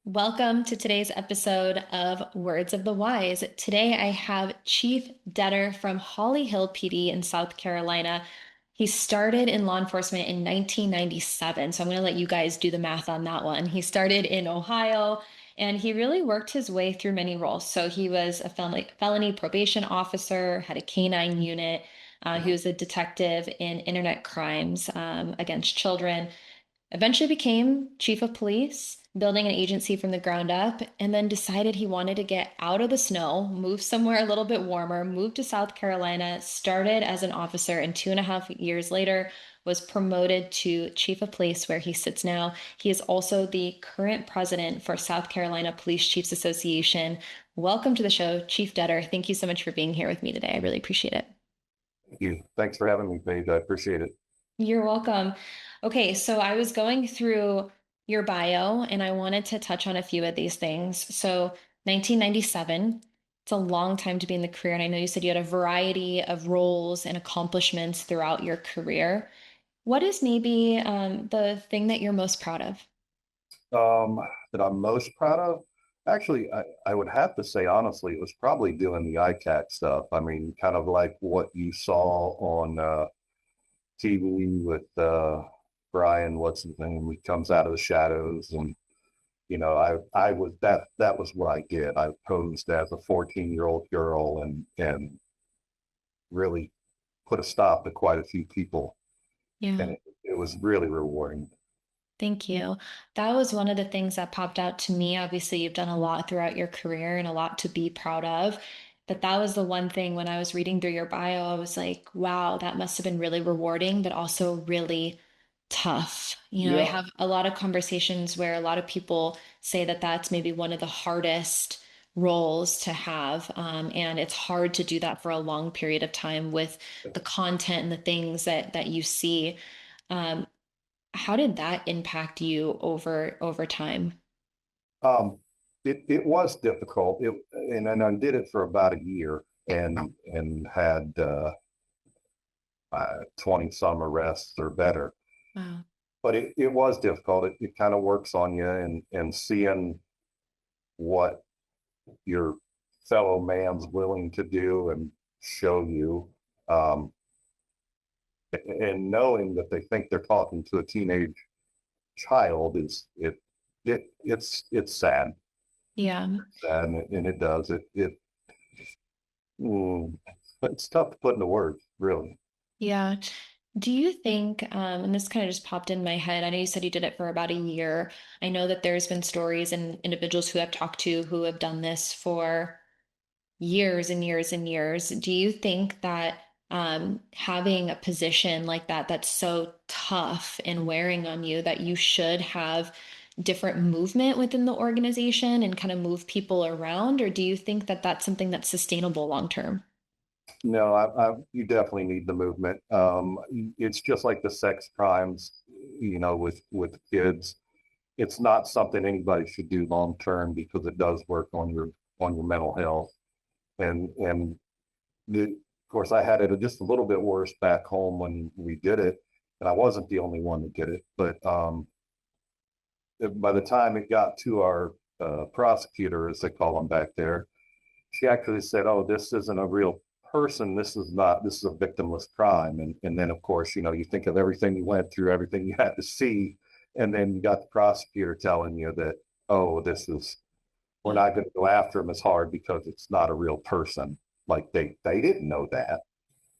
Welcome to today's episode of Words of the Wise. Today I have Chief Detter from Holly Hill PD in South Carolina. He started in law enforcement in 1997, so I'm going to let you guys do the math on that one. He started in Ohio and he really worked his way through many roles. So he was a felony probation officer, had a canine unit. He was a detective in internet crimes against children. Eventually became chief of police, building an agency from the ground up, and then decided he wanted to get out of the snow, move somewhere a little bit warmer, moved to South Carolina, started as an officer, and 2.5 years later was promoted to chief of police, where he sits now. He is also the current president for South Carolina Police Chiefs Association. Welcome to the show, Chief Detter. Thank you so much for being here with me today. I really appreciate it. Thank you. Thanks for having me, Paige. I appreciate it. You're welcome. Okay, so I was going through your bio and I wanted to touch on a few of these things. So, 1997, it's a long time to be in the career. And I know you said you had a variety of roles and accomplishments throughout your career. What is maybe the thing that you're most proud of? Um, that I'm most proud of. Actually, I would have to say, honestly, it was probably doing the ICAC stuff. I mean, kind of like what you saw on TV with Brian, what's his name? He comes out of the shadows. And, I was that was what I did. I posed as a 14-year-old girl and really put a stop to quite a few people. And Yeah. it was really rewarding. Thank you. That was one of the things that popped out to me. Obviously, you've done a lot throughout your career and a lot to be proud of. But that was the one thing when I was reading through your bio, I was like, wow, that must have been really rewarding, but also really tough. I Yeah. have a lot of conversations where a lot of people say that that's maybe one of the hardest roles to have. And it's hard to do that for a long period of time with the content and the things that you see. Um, how did that impact you over time? Um, it was difficult. And I did it for about a year and had 20 some arrests or better. Wow. But it was difficult. It kind of works on you and seeing what your fellow man's willing to do and show you. Um, and knowing that they think they're talking to a teenage child is it's sad. Yeah. Sad and it does. Mm, it's tough to put into words, really. Yeah. Do you think, and this kind of just popped in my head, I know you said you did it for about a year. I know that there's been stories and individuals who I've talked to who have done this for years and years and years. Do you think that having a position like that that's so tough and wearing on you that you should have different movement within the organization and kind of move people around? Or do you think that that's something that's sustainable long term? No, you definitely need the movement. It's just like the sex crimes, with kids. It's not something anybody should do long term because it does work on your mental health. And of course, I had it just a little bit worse back home when we did it, and I wasn't the only one that did it. But by the time it got to our prosecutor, as they call them back there, she actually said, "Oh, this isn't a real person. This is not. This is a victimless crime." And then, of course, you think of everything you went through, everything you had to see, and then you got the prosecutor telling you that, "Oh, this is we're not going to go after him as hard because it's not a real person." Like they didn't know that.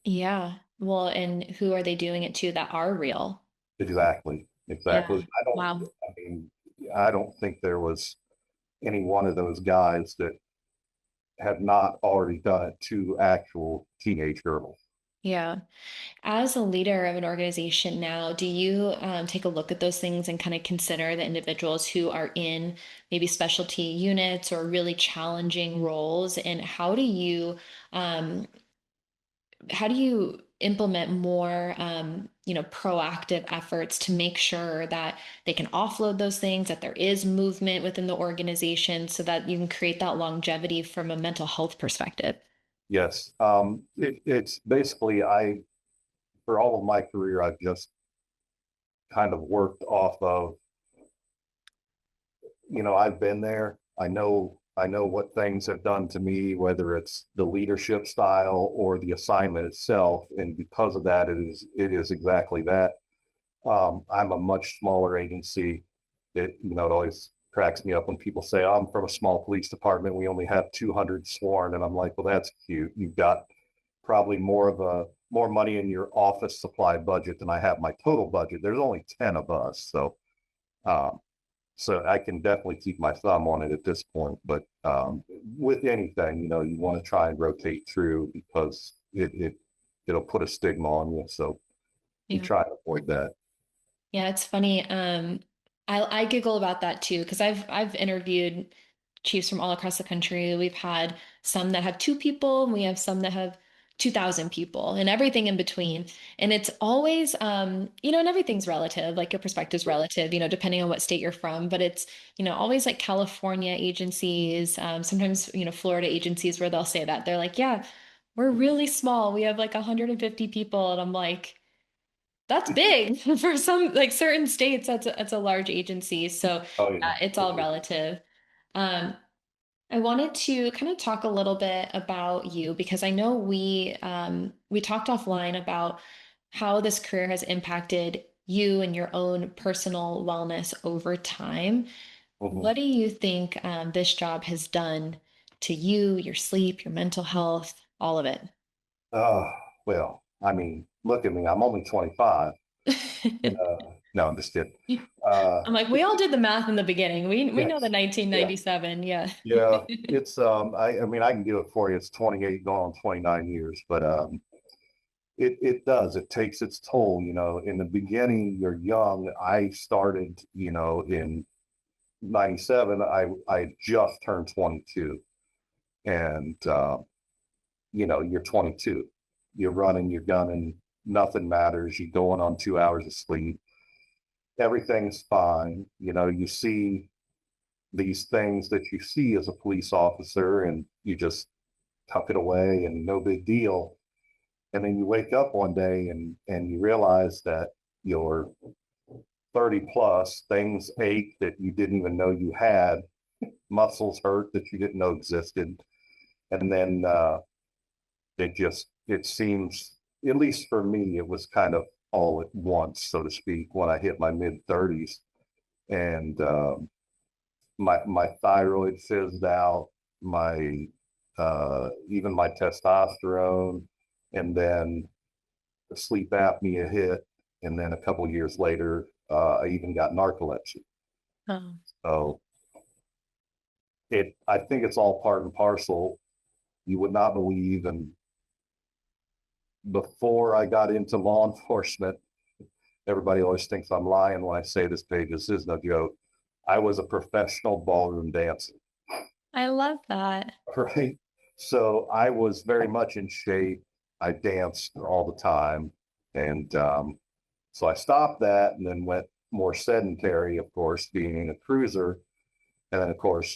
Yeah. Well, and who are they doing it to that are real? Exactly. Yeah. Exactly. Wow. I mean, I don't think there was any one of those guys that had not already done it to actual teenage girls. Yeah. As a leader of an organization now, do you take a look at those things and kind of consider the individuals who are in maybe specialty units or really challenging roles? And how do you implement more proactive efforts to make sure that they can offload those things, that there is movement within the organization so that you can create that longevity from a mental health perspective? Yes. It's basically for all of my career, I've just kind of worked off of I've been there. I know what things have done to me, whether it's the leadership style or the assignment itself. And because of that, it is exactly that. I'm a much smaller agency. It always cracks me up when people say, "Oh, I'm from a small police department. We only have 200 sworn." And I'm like, well, that's cute. You've got probably more money in your office supply budget than I have my total budget. There's only 10 of us. Um, so I can definitely keep my thumb on it at this point. But with anything, you want to try and rotate through because it'll put a stigma on you. So you Yeah. try to avoid that. Yeah, it's funny. I giggle about that too because I've interviewed chiefs from all across the country. We've had some that have two people, and we have some that have 2,000 people, and everything in between. And it's always, and everything's relative. Like your perspective's relative, depending on what state you're from. But it's, always like California agencies, sometimes, Florida agencies where they'll say that they're like, yeah, we're really small. We have like 150 people, and I'm like. That's big for some like certain states. That's a large agency. So Oh yeah, it's it all is. relative. Um, I wanted to kind of talk a little bit about you because I know we talked offline about how this career has impacted you and your own personal wellness over time. Mhm. What do you think this job has done to you, your sleep, your mental health, all of it? Uh, well, I mean, look at me. I'm only 25. No, I'm just kidding. Uh, I'm like, we all did the math in the beginning. We know the yes, yeah, 1997. Yeah. yeah. It's I mean, I can do it for you. It's 28 going on 29 years, but it does. It takes its toll. In the beginning, you're young. I started, in 97. I just turned 22, and you're 22. You're running, you're gunning. Nothing matters. You're going on 2 hours of sleep. Everything's fine. You see these things that you see as a police officer, and you just tuck it away and no big deal. And then you wake up one day and you realize that you're 30 plus, things ache that you didn't even know you had, muscles hurt that you didn't know existed. And then it seems, at least for me, it was kind of all at once, so to speak, when I hit my mid 30s. And my thyroid fizzed out, my even my testosterone, and then the sleep apnea hit, and then a couple years later, I even got narcolepsy. Oh, So I think it's all part and parcel. You would not believe, and before I got into law enforcement, everybody always thinks I'm lying when I say this, page. This is no joke. I was a professional ballroom dancer. I love that. Right. So I was very much in shape. I danced all the time. And so I stopped that and then went more sedentary, of course, being a cruiser. And then, of course,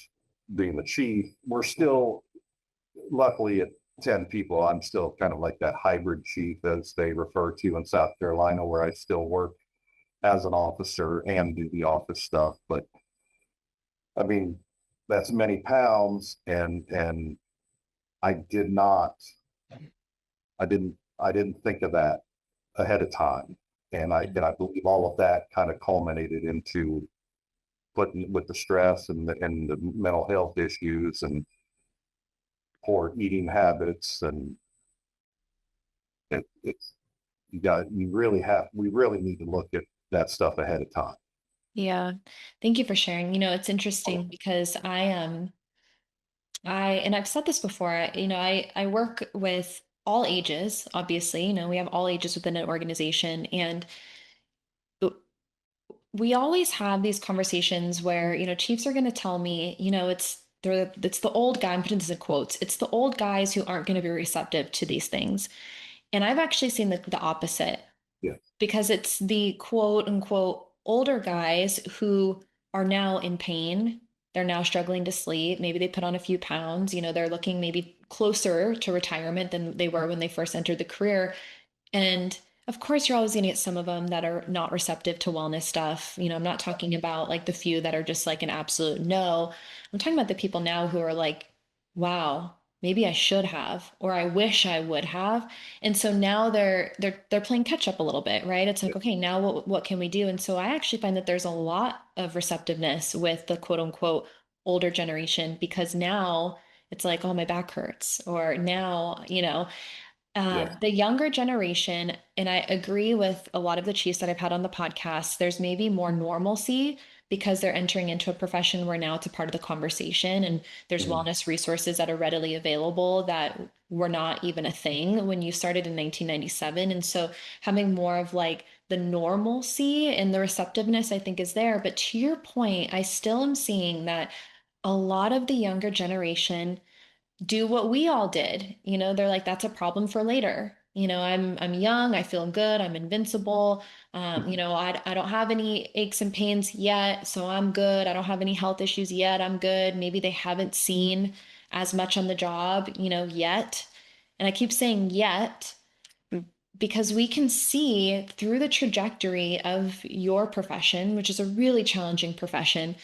being the chief. We're still, luckily, at 10 people, I'm still kind of like that hybrid chief, as they refer to in South Carolina, where I still work as an officer and do the office stuff. But I mean, that's many pounds. And I did not I didn't think of that ahead of time. And I believe all of that kind of culminated into putting with the stress and the mental health issues and poor eating habits. And it's we really need to look at that stuff ahead of time. Yeah. Thank you for sharing. It's interesting because and I've said this before, I work with all ages, obviously, we have all ages within an organization and we always have these conversations where, chiefs are going to tell me, it's the old guy, I'm putting this in quotes, it's the old guys who aren't going to be receptive to these things. And I've actually seen the opposite Yeah. because it's the quote unquote older guys who are now in pain. They're now struggling to sleep. Maybe they put on a few pounds, they're looking maybe closer to retirement than they were when they first entered the career. And Of course, you're always going to get some of them that are not receptive to wellness stuff. I'm not talking about like the few that are just like an absolute no. I'm talking about the people now who are like, wow, maybe I should have, or I wish I would have. And so now they're playing catch up a little bit, right? It's like, okay, now what can we do? And so I actually find that there's a lot of receptiveness with the quote unquote older generation because now it's like, oh, my back hurts, or now, Yes. the younger generation, and I agree with a lot of the chiefs that I've had on the podcast, there's maybe more normalcy because they're entering into a profession where now it's a part of the conversation and there's Mhm. wellness resources that are readily available that were not even a thing when you started in 1997. And so having more of like the normalcy and the receptiveness, I think, is there. But to your point, I still am seeing that a lot of the younger generation do what we all did. They're like, that's a problem for later. I'm young, I feel good, I'm invincible. I don't have any aches and pains yet, so I'm good. I don't have any health issues yet, I'm good. Maybe they haven't seen as much on the job, yet. And I keep saying yet because we can see through the trajectory of your profession, which is a really challenging profession,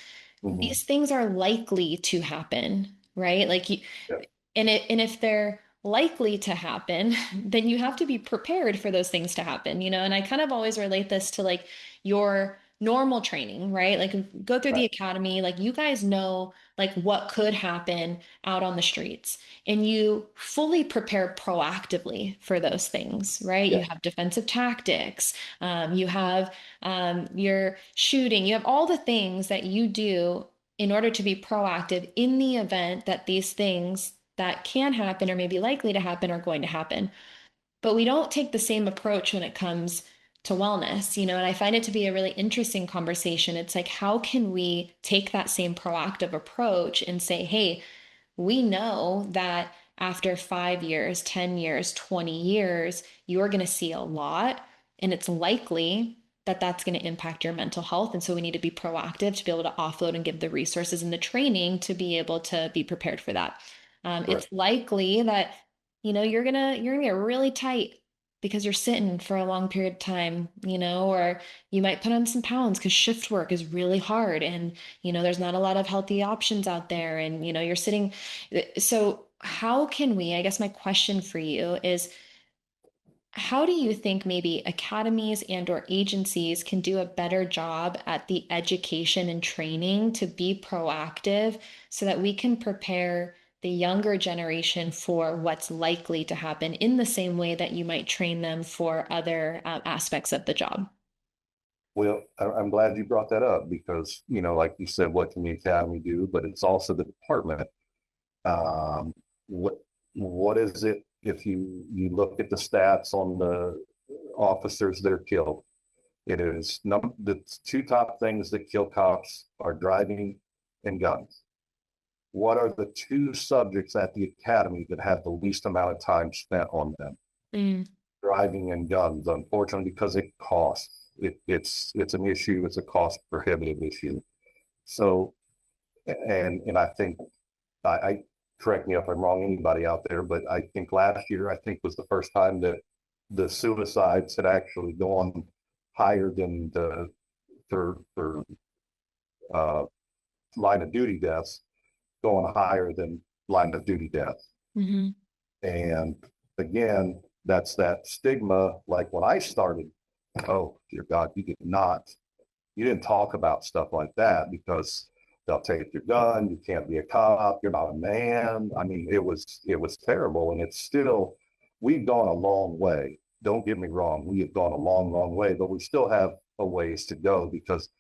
Mhm. these things are likely to happen, right? Like you, Yeah. and if they're likely to happen, then you have to be prepared for those things to happen, And I kind of always relate this to like your normal training, right? Like go through the Right. academy, like you guys know like what could happen out on the streets and you fully prepare proactively for those things, right? You Yeah. have defensive tactics, you have your shooting, you have all the things that you do in order to be proactive in the event that these things that can happen or may be likely to happen are going to happen. But we don't take the same approach when it comes to wellness, and I find it to be a really interesting conversation. It's like, how can we take that same proactive approach and say, hey, we know that after 5 years, 10 years, 20 years, you're going to see a lot. And it's likely that that's going to impact your mental health. And so we need to be proactive to be able to offload and give the resources and the training to be able to be prepared for that. It's Correct. likely that, you're gonna get really tight because you're sitting for a long period of time, or you might put on some pounds because shift work is really hard and there's not a lot of healthy options out there and you're sitting. So how can we, I guess my question for you is, how do you think maybe academies and or agencies can do a better job at the education and training to be proactive so that we can prepare the younger generation for what's likely to happen in the same way that you might train them for other aspects of the job? Well, I'm glad you brought that up because, like you said, what can the academy do? But it's also the department. Um, what what is it if you look at the stats on the officers that are killed? It is the two top things that kill cops are driving and guns. What are the two subjects at the academy that have the least amount of time spent on them? Mm, Driving and guns, unfortunately, because it costs. It's an issue. It's a cost prohibitive issue. So, and I think I correct me if I'm wrong, anybody out there, but I think last year I think was the first time that the suicides had actually gone higher than the third uh, line of duty deaths, going higher than line of duty deaths. mhm, And again, that's that stigma. Like when I started, oh dear God, you didn't talk about stuff like that because they'll take your gun. You can't be a cop. You're not a man. I mean, it was terrible, and it's still. We've gone a long way. Don't get me wrong. We have gone a long, long way, but we still have a ways to go because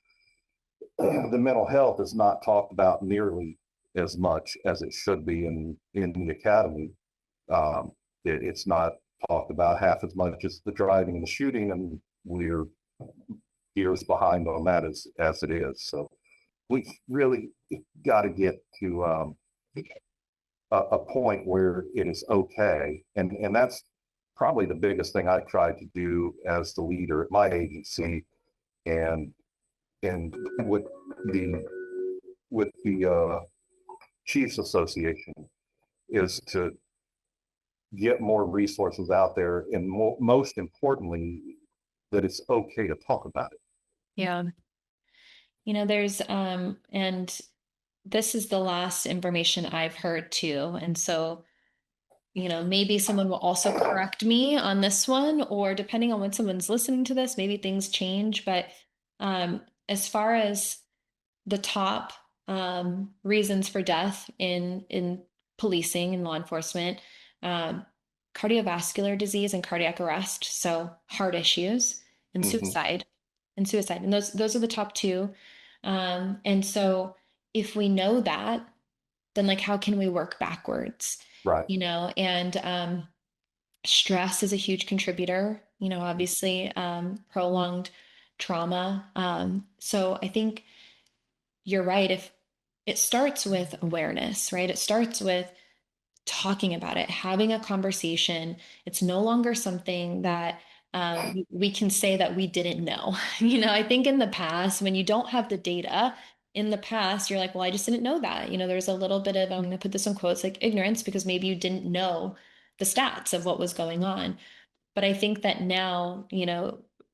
the mental health is not talked about nearly as much as it should be in the academy. Um, it's not talked about half as much as the driving and the shooting, and we're years behind on that as it is. So we really got to get to a point where it is okay, and that's probably the biggest thing I tried to do as the leader at my agency, and and the with the Chiefs Association is to get more resources out there, and most importantly, that it's okay to talk about it. Yeah. There's and this is the last information I've heard too. And so, maybe someone will also correct me on this one, or depending on when someone's listening to this, maybe things change. But um, as far as the top reasons for death in policing and law enforcement, um, cardiovascular disease and cardiac arrest, so heart issues and Hmm. suicide, and those are the top two. And so if we know that, then like how can we work backwards? Right. And stress is a huge contributor. Obviously, prolonged trauma. So I think you're right. If it starts with awareness, right? It starts with talking about it, having a conversation. It's no longer something that we can say that we didn't know. I think in the past, when you don't have the data, in the past, you're like, well, I just didn't know that. There's a little bit of, I'm going to put this in quotes, like ignorance, because maybe you didn't know the stats of what was going on. But I think that now,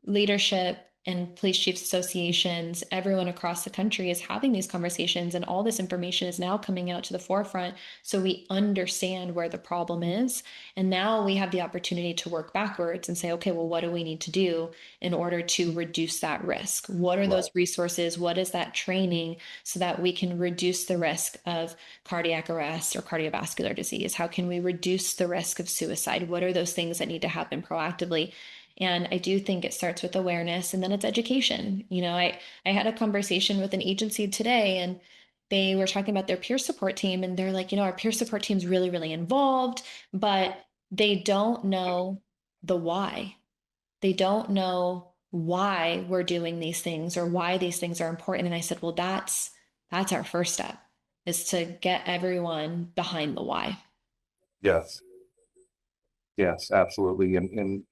leadership and police chiefs associations, everyone across the country is having these conversations, and all this information is now coming out to the forefront. So we understand where the problem is. And now we have the opportunity to work backwards and say, okay, well, what do we need to do in order to reduce that risk? What are Right. those resources? What is that training so that we can reduce the risk of cardiac arrest or cardiovascular disease? How can we reduce the risk of suicide? What are those things that need to happen proactively? And I do think it starts with awareness and then it's education. I had a conversation with an agency today, and they were talking about their peer support team, and they're like, our peer support team's really, really involved, but they don't know the why. They don't know why we're doing these things or why these things are important. And I said, well, that's our first step, is to get everyone behind the why. Yes. Yes, absolutely. And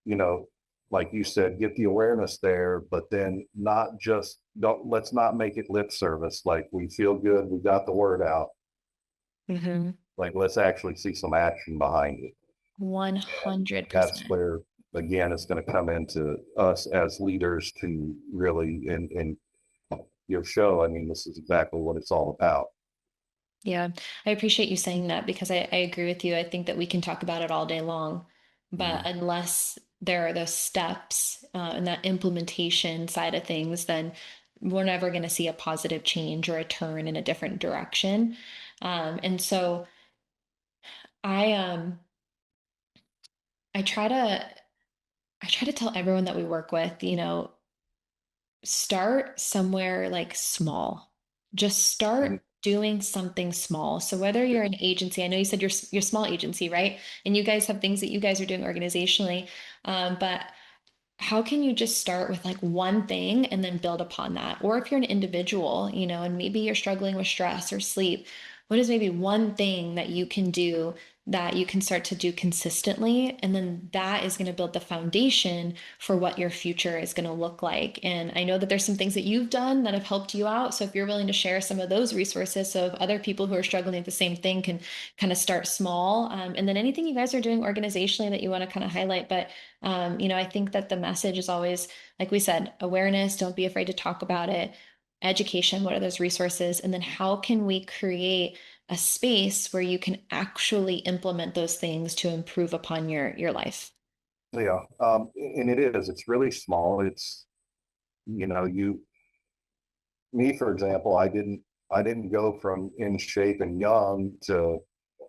you know, like you said, get the awareness there, but then not just don't let's not make it lip service. Like we feel good, we got the word out. Mm-hmm. Like let's actually see some action behind it. And that's 100%. where again it's going to come into us as leaders to really in your show. I mean, this is exactly what it's all about. Yeah, I appreciate you saying that, because I agree with you. I think that we can talk about it all day long, but Mhm. unless there are those steps and that implementation side of things, then we're never going to see a positive change or a turn in a different direction. And so I I try to I try to tell everyone that we work with, start somewhere like small. Just Mhm. start doing something small. So whether you're an agency, I know you said you're a small agency, right? And you guys have things that you guys are doing organizationally, but how can you just start with like one thing and then build upon that? Or if you're an individual, and maybe you're struggling with stress or sleep, what is maybe one thing that you can do that you can start to do consistently? And then that is going to build the foundation for what your future is going to look like. And I know that there's some things that you've done that have helped you out. So if you're willing to share some of those resources, so if other people who are struggling with the same thing can kind of start small, and then anything you guys are doing organizationally that you want to kind of highlight. But I think that the message is always, like we said, awareness, don't be afraid to talk about it, education, what are those resources, and then how can we create a space where you can actually implement those things to improve upon your life. Yeah, and it's really small. It's you me for example, I didn't go from in shape and young to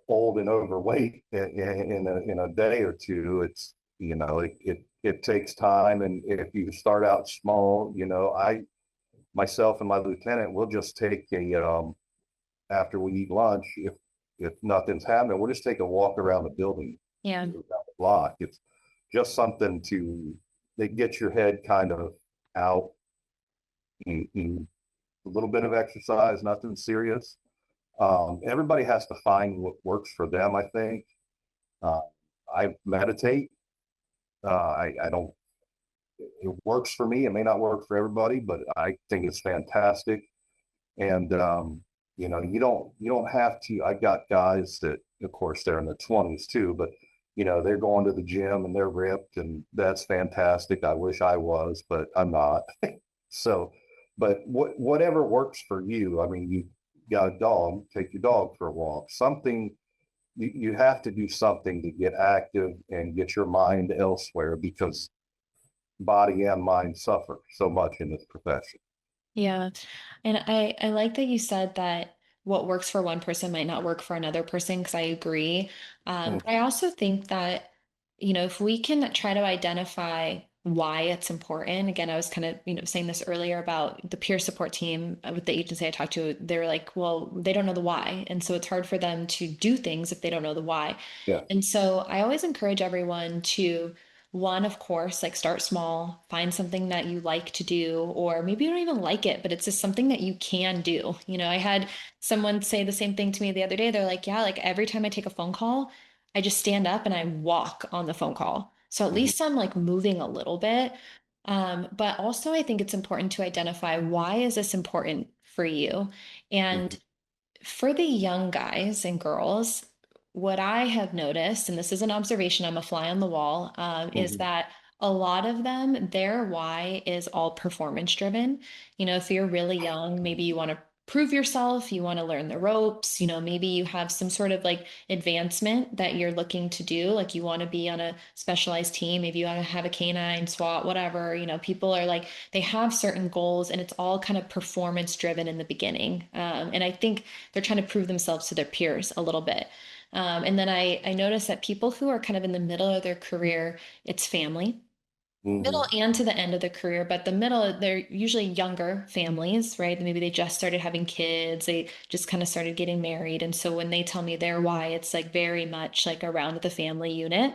old and overweight in a day or two. It's it takes time, and if you start out small, I myself and my lieutenant will just take a after we eat lunch, if nothing's happening, we'll just take a walk around the building, Yeah. around the block. It's just something that gets your head kind of out, and a little bit of exercise, nothing serious. Everybody has to find what works for them, I think. Uh, I meditate. I don't. It works for me. It may not work for everybody, but I think it's fantastic. And you don't have to. I got guys that, of course, they're in their 20s too, but they're going to the gym and they're ripped, and that's fantastic. I wish I was, but I'm not. So, but whatever works for you. I mean, you got a dog, take your dog for a walk. Something you have to do something to get active and get your mind elsewhere, because body and mind suffer so much in this profession. Yeah. And I like that you said that what works for one person might not work for another person, because I agree. Mm, But I also think that, if we can try to identify why it's important. Again, I was kind of, saying this earlier about the peer support team with the agency I talked to. They're like, well, they don't know the why. And so it's hard for them to do things if they don't know the why. yeah. And so I always encourage everyone to, one, of course, like start small, find something that you like to do, or maybe you don't even like it, but it's just something that you can do. I had someone say the same thing to me the other day. They're like, yeah, like every time I take a phone call, I just stand up and I walk on the phone call. So at Hmm. least I'm like moving a little bit. But also I think it's important to identify, why is this important for you? And Hmm. for the young guys and girls, what I have noticed, and this is an observation, I'm a fly on the wall, is Hmm. that a lot of them, their why is all performance driven. If you're really young, maybe you want to prove yourself, you want to learn the ropes, maybe you have some sort of like advancement that you're looking to do, like you want to be on a specialized team, maybe you want to have a canine SWAT, whatever. People are like, they have certain goals, and it's all kind of performance driven in the beginning. And I think they're trying to prove themselves to their peers a little bit. And then I notice that people who are kind of in the middle of their career, it's family, middle Hmm. and to the end of the career, but the middle, they're usually younger families, right? Maybe they just started having kids, they just kind of started getting married. And so when they tell me their why, it's like very much like around the family unit.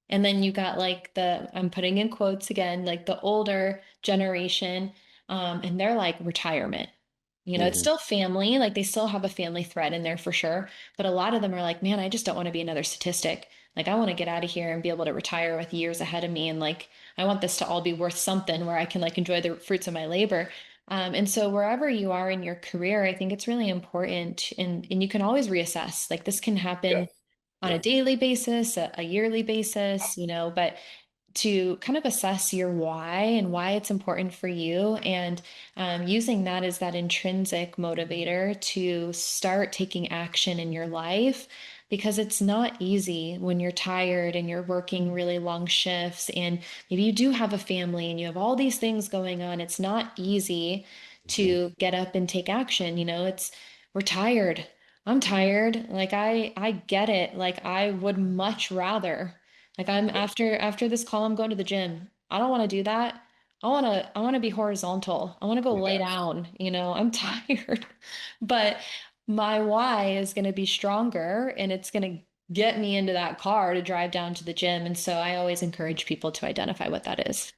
And then you got like I'm putting in quotes again, like the older generation, and they're like retirement. It's Hmm. still family, like they still have a family thread in there for sure. But a lot of them are like, man, I just don't want to be another statistic. Like, I want to get out of here and be able to retire with years ahead of me. And like, I want this to all be worth something where I can like enjoy the fruits of my labor. And so wherever you are in your career, I think it's really important, and you can always reassess. Like this can happen Yes. on a Yeah. daily basis, a yearly basis, but to kind of assess your why and why it's important for you, and using that as that intrinsic motivator to start taking action in your life, because it's not easy when you're tired and you're working really long shifts, and maybe you do have a family and you have all these things going on. It's not easy Hmm. to get up and take action. It's, we're tired. I'm tired. Like I get it. Like I would much rather, like I'm Yeah. after this call, I'm going to the gym. I don't want to do that. I want to be horizontal. I want to go lay Yes. down, I'm tired. But my why is going to be stronger, and it's going to get me into that car to drive down to the gym. And so I always encourage people to identify what that is.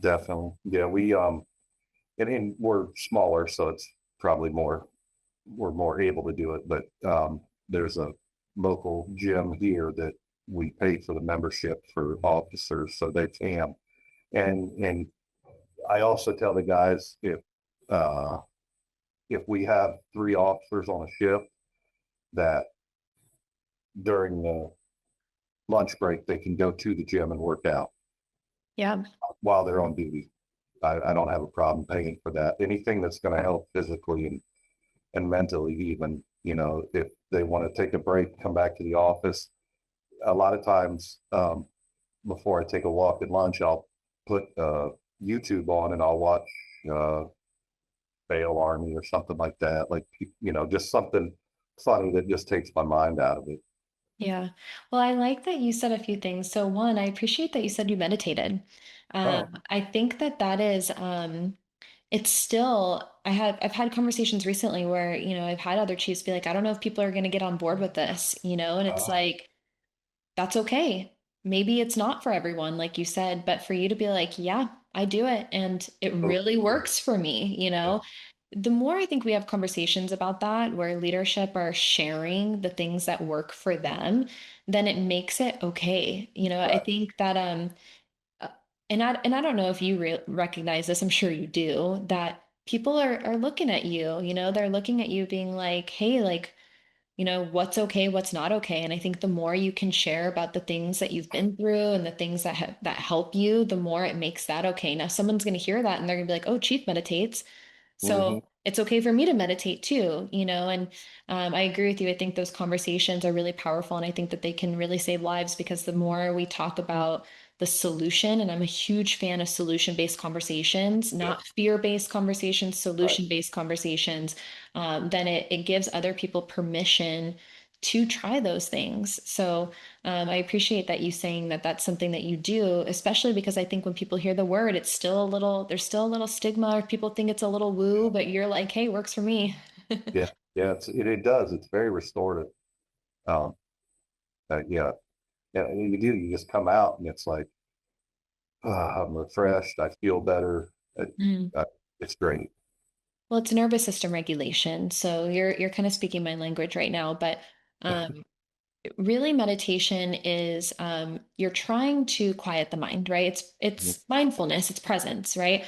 Definitely. Yeah. And we're smaller, so it's probably we're more able to do it. But there's a local gym here that we pay for the membership for officers, so they can. And I also tell the guys, uh, if we have three officers on a shift, that during the lunch break they can go to the gym and work out Yeah. while they're on duty. I don't have a problem paying for that. Anything that's going to help physically and mentally, even, if they want to take a break, come back to the office. A lot of times, before I take a walk at lunch, I'll put YouTube on and I'll watch uh, Fail Army or something like that. Like, just something funny that just takes my mind out of it. Yeah. Well, I like that you said a few things. So one, I appreciate that you said you meditated. Oh, I think that that is, it's still, I've had conversations recently where, I've had other chiefs be like, I don't know if people are going to get on board with this, and it's oh, like, that's okay. Maybe it's not for everyone, like you said, but for you to be like, yeah, I do it and it oh, really works for me, yeah, the more I think we have conversations about that, where leadership are sharing the things that work for them, then it makes it okay. I right. think that, uh, and I don't know if you recognize this, I'm sure you do, that people are looking at you, they're looking at you being like, hey, like, what's okay, what's not okay. And I think the more you can share about the things that you've been through and the things that help you, the more it makes that okay. Now someone's going to hear that and they're going to be like, "Oh, Chief meditates. Hmm. So it's okay for me to meditate too, and I agree with you. I think those conversations are really powerful, and I think that they can really save lives because the more we talk about the solution, and I'm a huge fan of solution-based conversations, Yeah, not fear-based conversations, right. solution-based conversations, then it gives other people permission to try those things. So I appreciate that you saying that that's something that you do, especially because I think when people hear the word, there's still a little stigma, or people think it's a little woo, but you're like, hey, works for me. Yeah, yeah, it does. It's very restorative. Um, yeah, yeah, and you do. You just come out, and it's like, I'm refreshed. I feel better. Mm. Uh, it's great. Well, it's nervous system regulation. So you're kind of speaking my language right now, but um, really meditation is you're trying to quiet the mind, right? It's mindfulness, it's presence, right?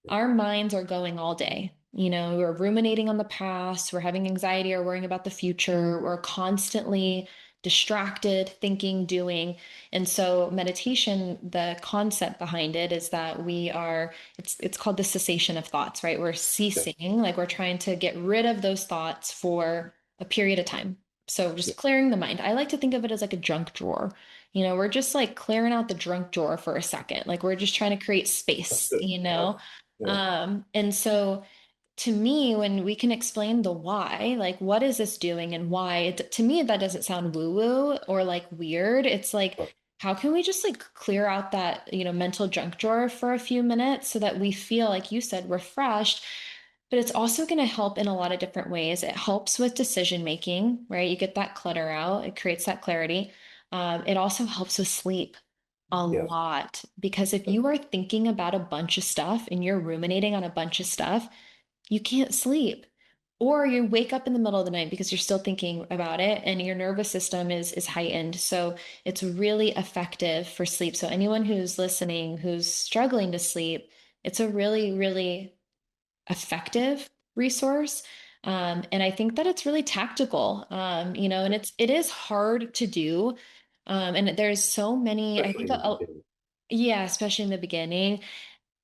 Our minds are going all day. We're ruminating on the past, we're having anxiety or worrying about the future, we're constantly distracted, thinking, doing. And so meditation, the concept behind it is that it's called the cessation of thoughts, right? We're Yeah, ceasing, like we're trying to get rid of those thoughts for a period of time. So yeah, just clearing the mind. I like to think of it as like a junk drawer. We're just like clearing out the junk drawer for a second. Like we're just trying to create that's space, good. Yeah, yeah, and so to me, when we can explain the why, like what is this doing and why, to me, that doesn't sound woo-woo or like weird. It's like, but, how can we just like clear out that, mental junk drawer for a few minutes so that we feel, like you said, refreshed? But it's also going to help in a lot of different ways. It helps with decision making, right? You get that clutter out, it creates that clarity. It also helps with sleep a yeah, lot because if you are thinking about a bunch of stuff and you're ruminating on a bunch of stuff, you can't sleep. Or you wake up in the middle of the night because you're still thinking about it and your nervous system is heightened. So it's really effective for sleep. So anyone who's listening who's struggling to sleep, it's a really, really effective resource. And I think that it's really tactical, and it is hard to do. And there's so many, I especially think, in the beginning. yeah, especially in the beginning.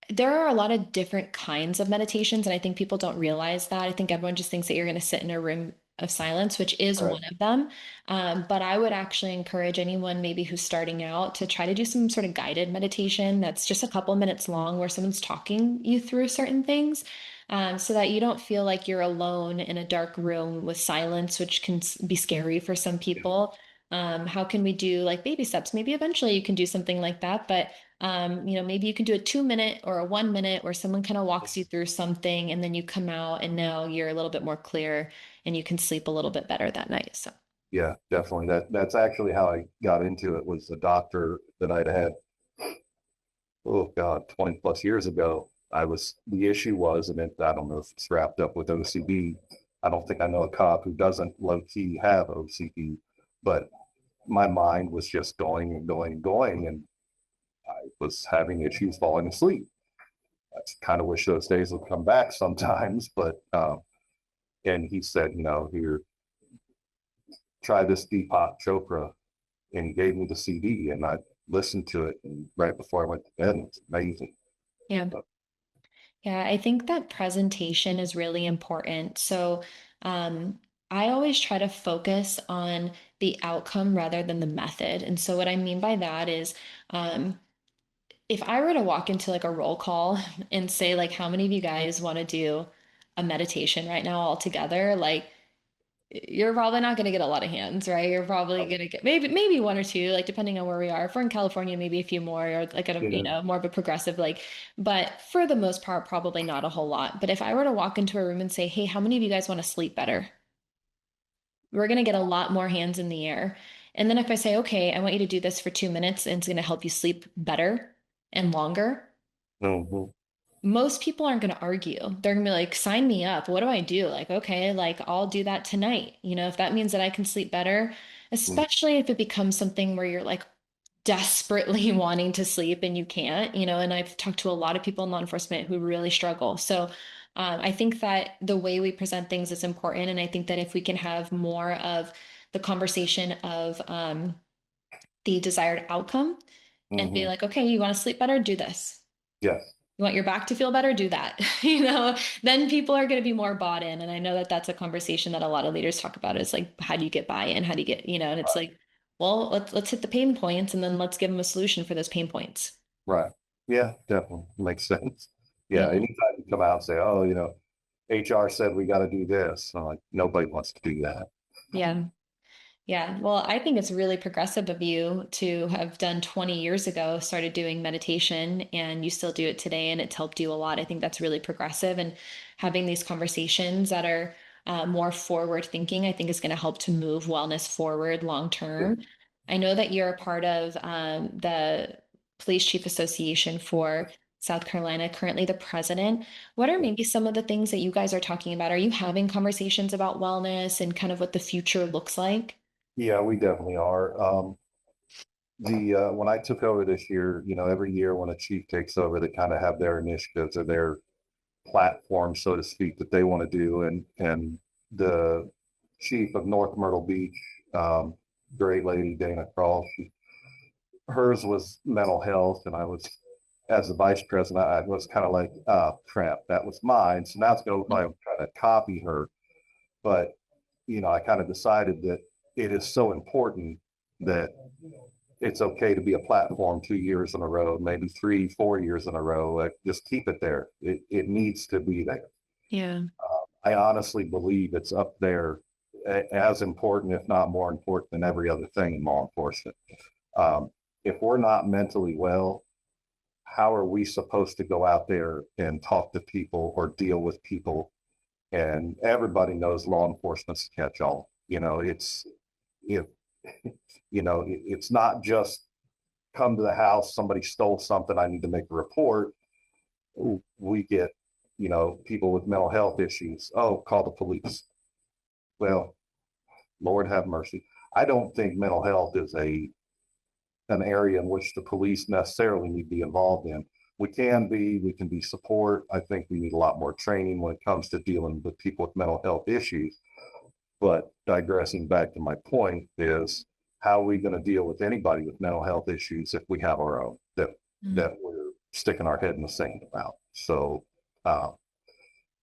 There are a lot of different kinds of meditations, and I think people don't realize that. I think everyone just thinks that you're going to sit in a room of silence, which is Right. one of them. But I would actually encourage anyone maybe who's starting out to try to do some sort of guided meditation that's just a couple minutes long where someone's talking you through certain things, so that you don't feel like you're alone in a dark room with silence, which can be scary for some Yeah, people. How can we do like baby steps? Maybe eventually you can do something like that, but maybe you can do a 2 minute or a 1 minute where someone kind of walks you through something and then you come out and now you're a little bit more clear and you can sleep a little bit better that night. So, yeah, definitely. That's actually how I got into it. Was the doctor that I'd had, oh God, 20 plus years ago. The issue was, and I don't know if it's wrapped up with OCD. I don't think I know a cop who doesn't low key have OCD, but my mind was just going and going and going, and I was having issues falling asleep. I kind of wish those days would come back sometimes, but and he said, here, try this Deepak Chopra, and he gave me the CD, and I listened to it, and right before I went to bed, and it's amazing. yeah. But, Yeah, I think that presentation is really important. So, um, I always try to focus on the outcome rather than the method. And so, what I mean by that is, um, if I were to walk into like a roll call and say, like, how many of you guys want to do a meditation right now all together? Like, you're probably not going to get a lot of hands, right? You're probably going to get maybe one or two, like depending on where we are. If we're in California, maybe a few more, or like at a, yeah, more of a progressive like, but for the most part, probably not a whole lot. But if I were to walk into a room and say, hey, how many of you guys want to sleep better? We're going to get a lot more hands in the air. And then if I say, okay, I want you to do this for 2 minutes and it's going to help you sleep better and longer, mm-hmm, most people aren't going to argue. They're going to be like, sign me up. What do I do? Like, okay, like I'll do that tonight. If that means that I can sleep better, especially if it becomes something where you're like desperately wanting to sleep and you can't, and I've talked to a lot of people in law enforcement who really struggle. So, I think that the way we present things is important. And I think that if we can have more of the conversation of the desired outcome and be Hmm. like, okay, you want to sleep better? Do this. Yes, You want your back to feel better? Do that. You know, then people are going to be more bought in. And I know that that's a conversation that a lot of leaders talk about is like, how do you get buy-in? How do you get, and it's like, well, let's hit the pain points and then let's give them a solution for those pain points. right. Yeah, definitely makes sense. Yeah, Yeah. anytime you come out and say, oh, HR said we got to do this, I'm like, nobody wants to do that. Yeah. Yeah, well, I think it's really progressive of you to have done 20 years ago, started doing meditation, and you still do it today, and it's helped you a lot. I think that's really progressive, and having these conversations that are more forward thinking, I think is going to help to move wellness forward long Yeah. term. I know that you're a part of the Police Chief Association for South Carolina, currently the president. What are maybe some of the things that you guys are talking about? Are you having conversations about wellness and kind of what the future looks like? Yeah, we definitely are. The when I took over this year, every year when a chief takes over, they kind of have their initiatives or their platform, so to speak, that they want to do. And the chief of North Myrtle Beach, um, great lady Dana Crawl, hers was mental health, and I was, as the vice president, I was kind of like, crap, that was mine. So now it's going to look like I'm trying to copy her. But I kind of decided that it is so important that it's okay to be a platform 2 years in a row, maybe 3, 4 years in a row. Like, just keep it there. It needs to be there. Yeah. I honestly believe it's up there as important, if not more important than every other thing in law enforcement. Um, if we're not mentally well, how are we supposed to go out there and talk to people or deal with people? And everybody knows law enforcement's a catch-all. If it's not just come to the house, somebody stole something, I need to make a report. We get, people with mental health issues. Oh, call the police. Well, Lord have mercy. I don't think mental health is an area in which the police necessarily need to be involved in. We can be support. I think we need a lot more training when it comes to dealing with people with mental health issues. But digressing back to my point is, how are we going to deal with anybody with mental health issues if we have our own that we're sticking our head in the sand about? So I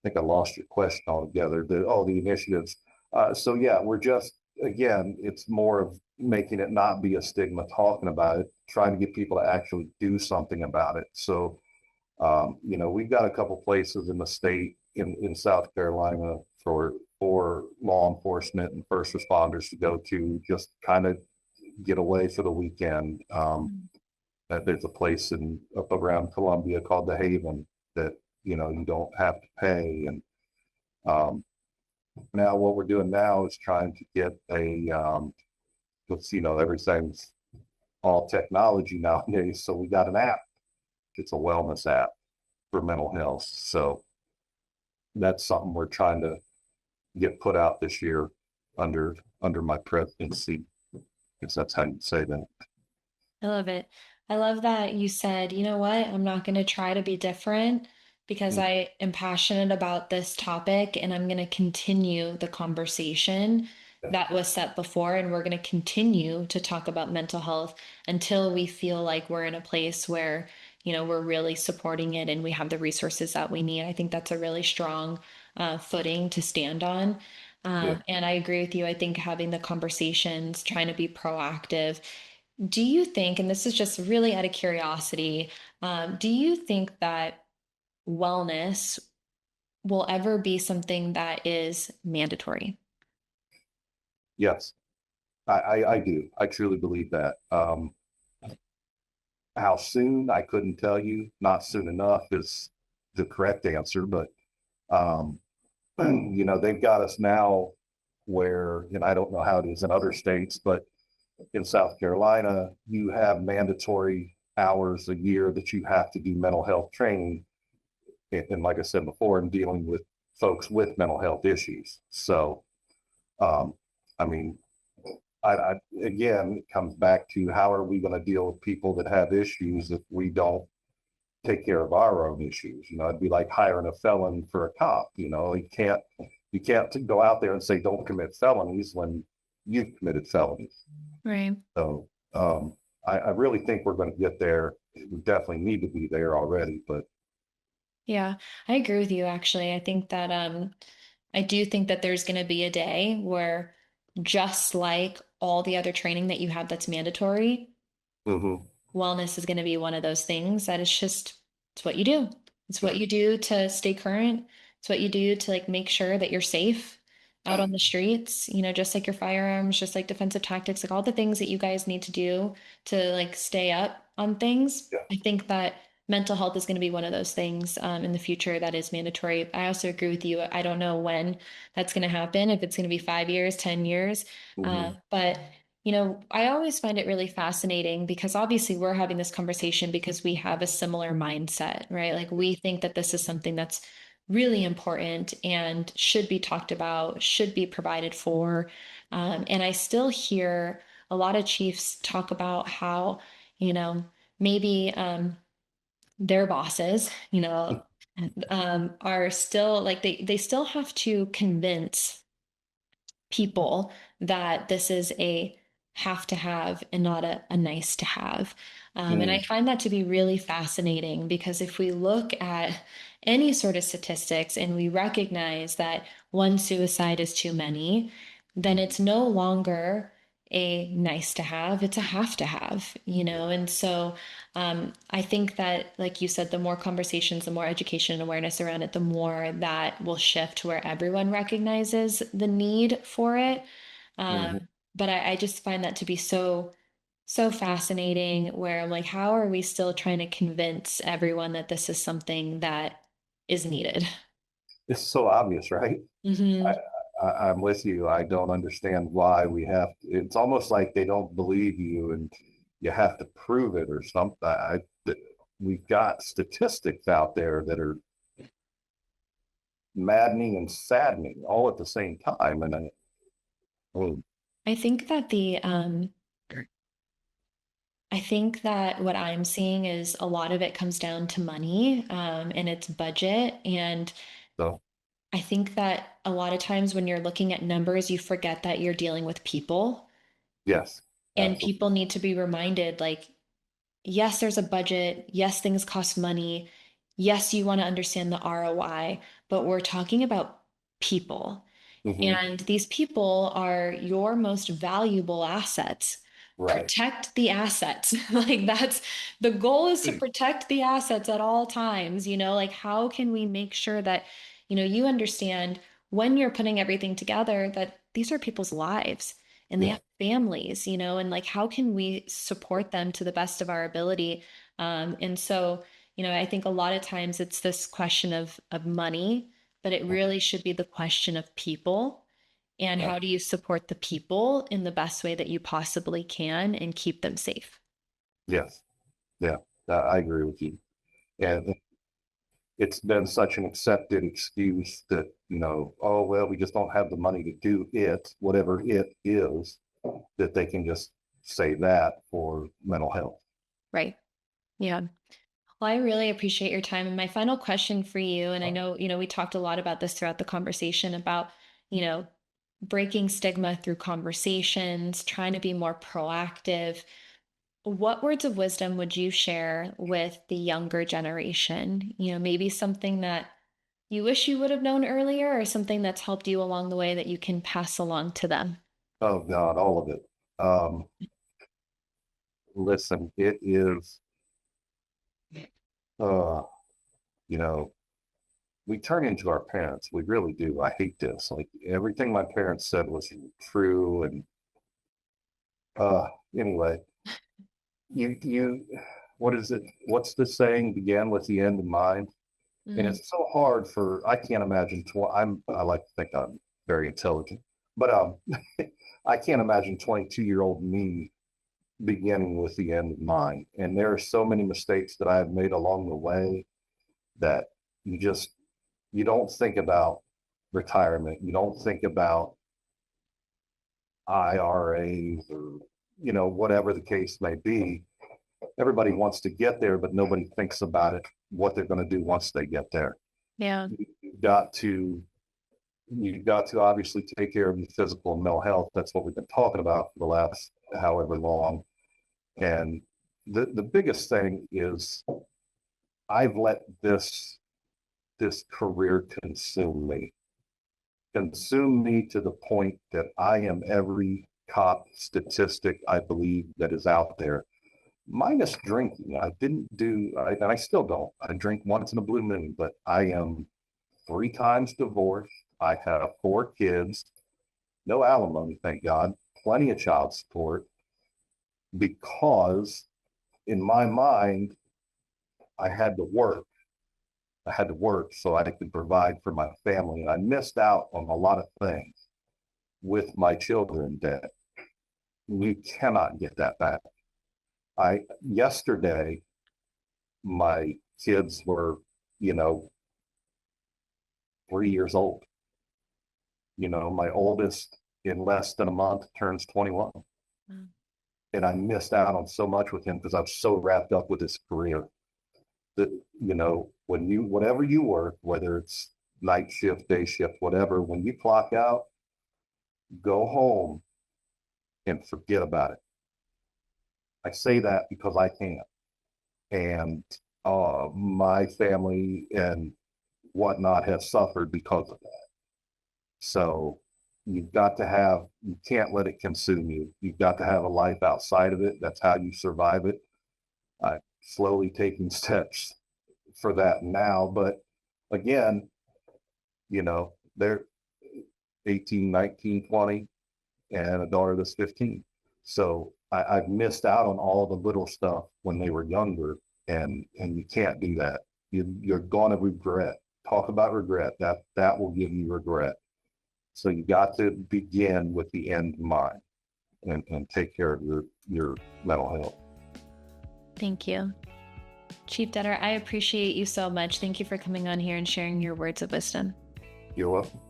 think I lost your question altogether. The initiatives. So yeah, we're just, again, it's more of making it not be a stigma, talking about it, trying to get people to actually do something about it. So we've got a couple places in the state in South Carolina for law enforcement and first responders to go to, just kind of get away for the weekend. There's a place up around Columbia called the Haven that you don't have to pay. And um, now what we're doing now is trying to get because everything's all technology nowadays. So we got an app. It's a wellness app for mental health. So that's something we're trying to get put out this year under my presidency, because that's how you say that. I love it. I love that you said, you know what, I'm not going to try to be different because Mm. I am passionate about this topic and I'm going to continue the conversation that was set before. And we're going to continue to talk about mental health until we feel like we're in a place where, we're really supporting it and we have the resources that we need. I think that's a really strong footing to stand on. Yeah. And I agree with you. I think having the conversations, trying to be proactive. Do you think, and this is just really out of curiosity, do you think that wellness will ever be something that is mandatory? Yes, I do. I truly believe that. How soon, I couldn't tell you. Not soon enough is the correct answer, but um, they've got us now where, and I don't know how it is in other states, but in South Carolina, you have mandatory hours a year that you have to do mental health training. And like I said before, in dealing with folks with mental health issues. So, um, I mean, again, it comes back to, how are we going to deal with people that have issues if we don't take care of our own issues. It'd be like hiring a felon for a cop. You can't go out there and say don't commit felonies when you've committed felonies. Right. So I really think we're going to get there. We definitely need to be there already, but Yeah, I agree with you actually. I think that I do think that there's going to be a day where just like all the other training that you have that's mandatory, mhm, wellness is going to be one of those things that it's what you do. It's what you do to stay current. It's what you do to like make sure that you're safe out on the streets, just like your firearms, just like defensive tactics, like all the things that you guys need to do to like stay up on things. yeah. I think that mental health is going to be one of those things in the future that is mandatory. I also agree with you. I don't know when that's going to happen, if it's going to be 5 years, 10 years. Mhm, But I always find it really fascinating because obviously we're having this conversation because we have a similar mindset, right? Like we think that this is something that's really important and should be talked about, should be provided for. And I still hear a lot of chiefs talk about how, you know, maybe their bosses, are still like they still have to convince people that this is a have to have and not a nice to have. And I mhm, find that to be really fascinating because if we look at any sort of statistics and we recognize that one suicide is too many, then it's no longer a nice to have, it's a have to have, And so I think that, like you said, the more conversations, the more education and awareness around it, the more that will shift to where everyone recognizes the need for it. mhm. But I just find that to be so, so fascinating, where I'm like, how are we still trying to convince everyone that this is something that is needed? It's so obvious, right? I, Hmm. I'm with you. I don't understand why we have. It's almost like they don't believe you, and you have to prove it or something. We've got statistics out there that are maddening and saddening all at the same time, and I I think that I think that what I'm seeing is a lot of it comes down to money, and its budget. And so I think that a lot of times when you're looking at numbers, you forget that you're dealing with people, yes, and absolutely, people need to be reminded, like, yes, there's a budget. Yes, things cost money. Yes, you want to understand the ROI, but we're talking about people. hmm, And these people are your most valuable assets. right, Protect the assets. Like that's the goal, is to protect the assets at all times, like how can we make sure that, you understand when you're putting everything together that these are people's lives and they yeah, have families, and like how can we support them to the best of our ability? And so, I think a lot of times it's this question of money, but it really should be the question of people. And right, how do you support the people in the best way that you possibly can and keep them safe? yes, yeah, I agree with you. And it's been such an accepted excuse that, oh, well, we just don't have the money to do it, whatever it is, that they can just say that for mental health. Right. Yeah. Well, I really appreciate your time. And my final question for you, and I know, we talked a lot about this throughout the conversation about, you know, breaking stigma through conversations, trying to be more proactive. What words of wisdom would you share with the younger generation? Maybe something that you wish you would have known earlier or something that's helped you along the way that you can pass along to them. Oh, God, all of it. Um, Listen, it is, uh, you know, we turn into our parents. We really do. I hate this. Like everything my parents said was true. And uh, anyway, you, what is it? What's the saying? Began with the end in mind. And Mm, it's so hard for. I can't imagine. I like to think I'm very intelligent, but I can't imagine 22-year-old me beginning with the end in mind. And there are so many mistakes that I have made along the way that you just you don't think about retirement. You don't think about IRAs or whatever the case may be. Everybody wants to get there, but nobody thinks about it what they're going to do once they get there. Yeah. You've got to obviously take care of your physical and mental health. That's what we've been talking about for the last however long. And the biggest thing is I've let this career consume me to the point that I am every cop statistic I believe that is out there, minus drinking. And I still don't. I drink once in a blue moon, but I am 3 times divorced. I have 4 kids, no alimony, thank God, plenty of child support, because in my mind, I had to work. I had to work so I could provide for my family. And I missed out on a lot of things with my children that we cannot get that back. Yesterday, my kids were, 3 years old. My oldest in less than a month turns 21. Mm. And I missed out on so much with him because I was so wrapped up with his career that, whatever you work, whether it's night shift, day shift, whatever, when you clock out, go home and forget about it. I say that because I can't. And my family and whatnot has suffered because of that. So you can't let it consume you. You've got to have a life outside of it. That's how you survive it. I'm slowly taking steps for that now. But again, they're 18, 19, 20, and a daughter that's 15. So I've missed out on all the little stuff when they were younger, and you can't do that. You're going to regret. Talk about regret. That will give you regret. So you got to begin with the end in mind and take care of your mental health. Thank you. Chief Detter, I appreciate you so much. Thank you for coming on here and sharing your words of wisdom. You're welcome.